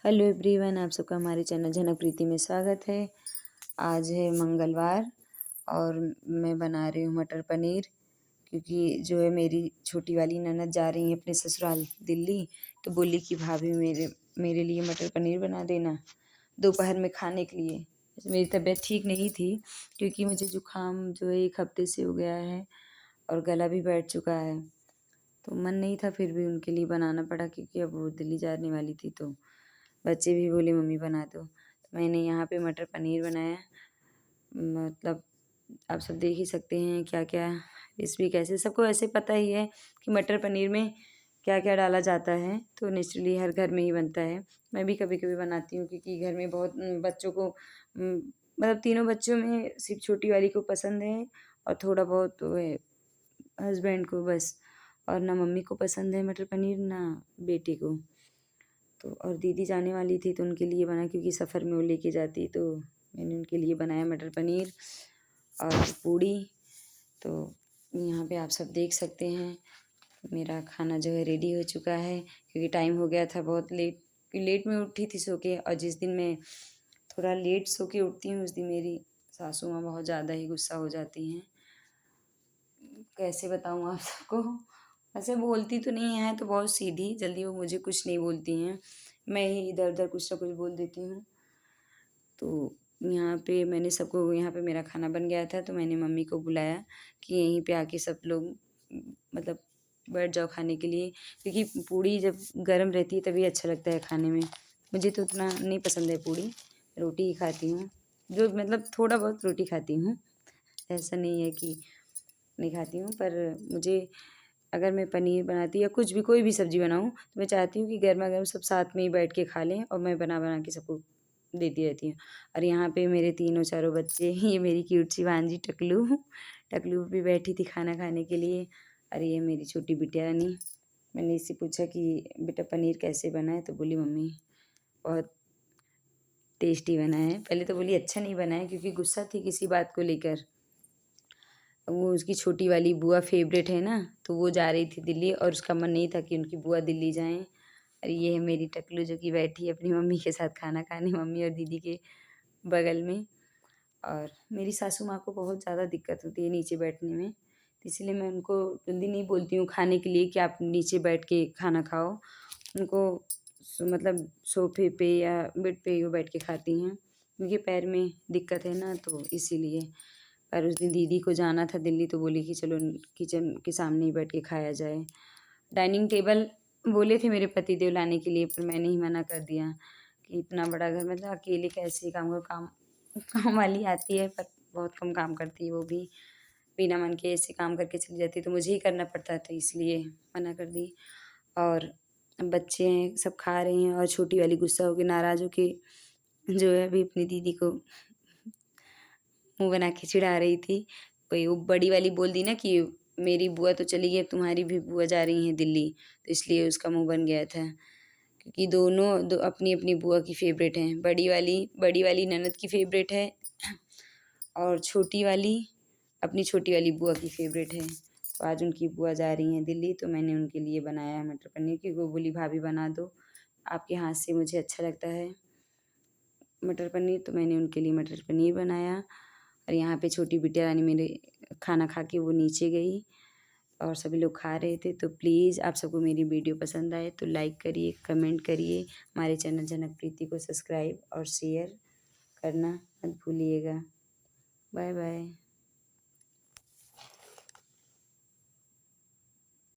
Hello everyone, आप सबका हमारे चैनल झनक प्रीति में स्वागत है। आज है मंगलवार और मैं बना रही हूँ मटर पनीर, क्योंकि जो है मेरी छोटी वाली ननद जा रही है अपने ससुराल दिल्ली, तो बोली कि भाभी मेरे लिए मटर पनीर बना देना दोपहर में खाने के लिए। मेरी तबीयत ठीक नहीं थी, क्योंकि मुझे जुकाम जो है 1 हफ्ते से हो गया है और गला भी बैठ चुका है, तो मन नहीं था, फिर भी उनके लिए बनाना पड़ा, क्योंकि अब वो दिल्ली जाने वाली थी। तो बच्चे भी बोले मम्मी बना दो, तो मैंने यहाँ पे मटर पनीर बनाया। मतलब आप सब देख ही सकते हैं क्या क्या रेसिपी, कैसे सबको ऐसे पता ही है कि मटर पनीर में क्या क्या डाला जाता है, तो नेचुरली हर घर में ही बनता है। मैं भी कभी कभी बनाती हूँ, क्योंकि घर में बहुत बच्चों को मतलब तीनों बच्चों में सिर्फ छोटी वाली को पसंद है और थोड़ा बहुत हस्बैंड को बस, और ना मम्मी को पसंद है मटर पनीर ना बेटे को। तो और दीदी जाने वाली थी तो उनके लिए बना, क्योंकि सफ़र में वो लेके जाती, तो मैंने उनके लिए बनाया मटर पनीर और पूड़ी। तो यहाँ पे आप सब देख सकते हैं मेरा खाना जो है रेडी हो चुका है, क्योंकि टाइम हो गया था बहुत लेट में उठी थी सो के। और जिस दिन मैं थोड़ा लेट सो के उठती हूँ उस दिन मेरी सासू माँ बहुत ज़्यादा ही गुस्सा हो जाती हैं। कैसे बताऊँ आप सबको, ऐसे बोलती तो नहीं है, तो बहुत सीधी, जल्दी वो मुझे कुछ नहीं बोलती हैं, मैं ही इधर उधर कुछ ना कुछ बोल देती हूँ। तो यहाँ पे मैंने सबको, यहाँ पे मेरा खाना बन गया था, तो मैंने मम्मी को बुलाया कि यहीं पे आके सब लोग मतलब बैठ जाओ खाने के लिए, क्योंकि पूड़ी जब गर्म रहती है तभी अच्छा लगता है खाने में। मुझे तो उतना नहीं पसंद है पूड़ी, रोटी ही खाती हूँ, जो मतलब थोड़ा बहुत रोटी खाती हूँ, ऐसा नहीं है कि नहीं खाती हूँ। पर मुझे अगर मैं पनीर बनाती या कुछ भी कोई भी सब्ज़ी बनाऊँ, तो मैं चाहती हूँ कि गरमा-गरम सब साथ में ही बैठ के खा लें, और मैं बना-बना के सबको देती रहती हूँ। और यहाँ पे मेरे तीनों चारों बच्चे, ये मेरी क्यूट सी भांजी टकलू, टकलू भी बैठी थी खाना खाने के लिए। और ये मेरी छोटी बिटिया रानी। मैंने इससे पूछा कि बेटा पनीर कैसे बना है, तो बोली मम्मी बहुत टेस्टी बना है। पहले तो बोली अच्छा नहीं बना है, क्योंकि गुस्सा थी किसी बात को लेकर। वो उसकी छोटी वाली बुआ फेवरेट है ना, तो वो जा रही थी दिल्ली और उसका मन नहीं था कि उनकी बुआ दिल्ली जाएँ। और ये है मेरी टकलू, जो कि बैठी है अपनी मम्मी के साथ खाना खाने, मम्मी और दीदी के बगल में। और मेरी सासू माँ को बहुत ज़्यादा दिक्कत होती है नीचे बैठने में, तो इसलिए मैं उनको जल्दी नहीं बोलती हूँ खाने के लिए कि आप नीचे बैठ के खाना खाओ। उनको मतलब सोफ़े पे या बेड पे ही वो बैठ के खाती हैं, क्योंकि पैर में दिक्कत है ना, तो इसीलिए। पर उस दिन दीदी को जाना था दिल्ली, तो बोली कि चलो किचन के सामने ही बैठ के खाया जाए। डाइनिंग टेबल बोले थे मेरे पतिदेव लाने के लिए, पर मैंने ही मना कर दिया कि इतना बड़ा घर, मतलब अकेले कैसे काम करूँ। काम वाली आती है, पर बहुत कम काम करती है, वो भी बिना मन के ऐसे काम करके चली जाती है, तो मुझे ही करना पड़ता है, तो इसलिए मना कर दी। और बच्चे हैं सब खा रहे हैं, और छोटी वाली गुस्सा होके नाराज़ होके जो है अभी अपनी दीदी को मुँह बना के चिढ़ा रही थी। कोई वो बड़ी वाली बोल दी ना कि मेरी बुआ तो चली गई, अब तुम्हारी भी बुआ जा रही हैं दिल्ली, तो इसलिए उसका मुँह बन गया था। क्योंकि दोनों अपनी-अपनी बुआ की फ़ेवरेट हैं। बड़ी वाली ननद की फ़ेवरेट है और छोटी वाली अपनी छोटी वाली बुआ की फ़ेवरेट है। तो आज उनकी बुआ जा रही हैं दिल्ली, तो मैंने उनके लिए बनाया है मटर पनीर, क्योंकि वो बोली भाभी बना दो, आपके हाथ से मुझे अच्छा लगता है मटर पनीर, तो मैंने उनके लिए मटर पनीर बनाया। और यहाँ पे छोटी बिटिया रानी मेरे खाना खा के वो नीचे गई, और सभी लोग खा रहे थे। तो प्लीज़ आप सबको मेरी वीडियो पसंद आए तो लाइक करिए, कमेंट करिए, हमारे चैनल झनक प्रीति को सब्सक्राइब और शेयर करना मत भूलिएगा। Bye bye.